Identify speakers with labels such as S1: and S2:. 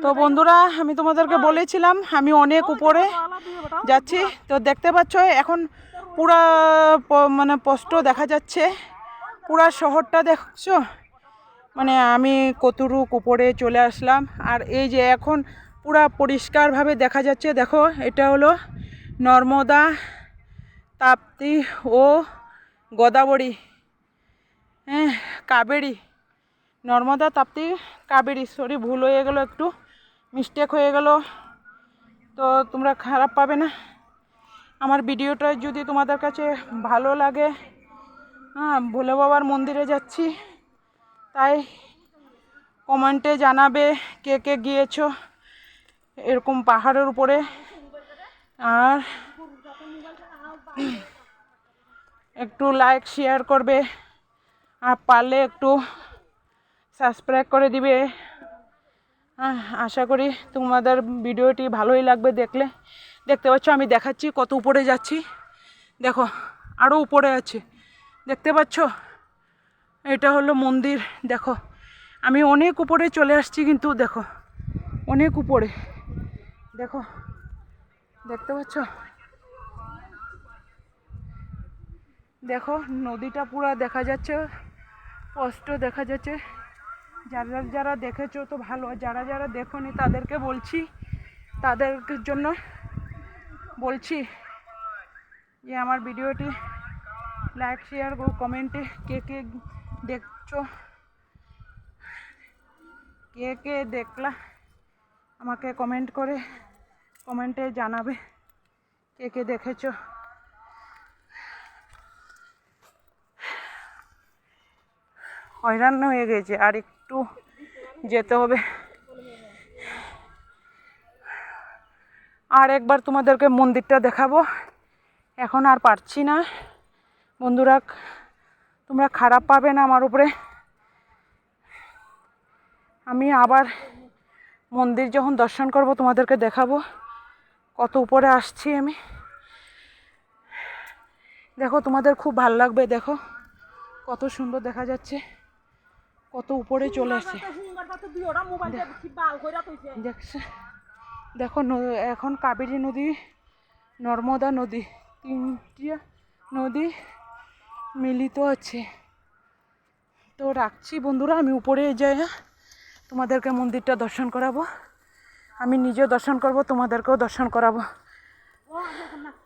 S1: তো বন্ধুরা, আমি তোমাদেরকে বলেছিলাম আমি অনেক উপরে যাচ্ছি। তো দেখতে পাচ্ছ এখন পুরা মানে স্পষ্ট দেখা যাচ্ছে, পুরা শহরটা দেখছো। মানে আমি কতটুক উপরে চলে আসলাম, আর এই যে এখন পুরা পরিষ্কারভাবে দেখা যাচ্ছে। দেখো, এটা হলো নর্মদা, তাপ্তি ও গোদাবরী, হ্যাঁ কাবেরী, নর্মদা, তাপ্তি, কাবেরী। সরি, ভুল হয়ে গেল, একটু মিস্টেক হয়ে গেল। তো তোমরা খারাপ পাবে না। আমার ভিডিওটা যদি তোমাদের কাছে ভালো লাগে, হ্যাঁ ভোলে বাবার মন্দিরে যাচ্ছি, তাই কমেন্টে জানাবে কে কে গিয়েছো এরকম পাহাড়ের উপরে। আর একটু লাইক শেয়ার করবে, আর পারলে একটু সাবস্ক্রাইব করে দিবে। আশা করি তোমাদের ভিডিওটি ভালোই লাগবে দেখলে। দেখতে পাচ্ছ আমি দেখাচ্ছি কত উপরে যাচ্ছি। দেখো, আরও উপরে আছে, দেখতে পাচ্ছ? এটা হলো মন্দির। দেখো, আমি অনেক উপরে চলে আসছি, কিন্তু দেখো অনেক উপরে। দেখো, দেখতে পাচ্ছ? দেখো নদীটা পুরো দেখা যাচ্ছে, স্পষ্ট দেখা যাচ্ছে। যারা যারা দেখেছো তো ভালো, যারা যারা দেখোনি তাদেরকে বলছি, তাদের জন্য বলছি যে আমার ভিডিওটি লাইক শেয়ার ও কমেন্টে কে কে দেখছো, কে কে দেখলা আমাকে কমেন্ট করে কমেন্টে জানাবে কে কে দেখেছো। হয়রান হয়ে গেছে, আর একটু যেতে হবে। আর একবার তোমাদেরকে মন্দিরটা দেখাবো, এখন আর পারছি না। বন্ধুরা, তোমরা খারাপ পাবে না আমার উপরে। আমি আবার মন্দির যখন দর্শন করব তোমাদেরকে দেখাবো কত উপরে আসছি আমি। দেখো, তোমাদের খুব ভালো লাগবে। দেখো কত সুন্দর দেখা যাচ্ছে, কত উপরে চলে আসছে। দেখো, এখন কাবেরী নদী, নর্মদা নদী, তিনটি নদী মিলিত আছে। তো রাখছি বন্ধুরা, আমি উপরে যাই, তোমাদেরকে মন্দিরটা দর্শন করাবো। আমি নিজেও দর্শন করব, তোমাদেরকেও দর্শন করাবো।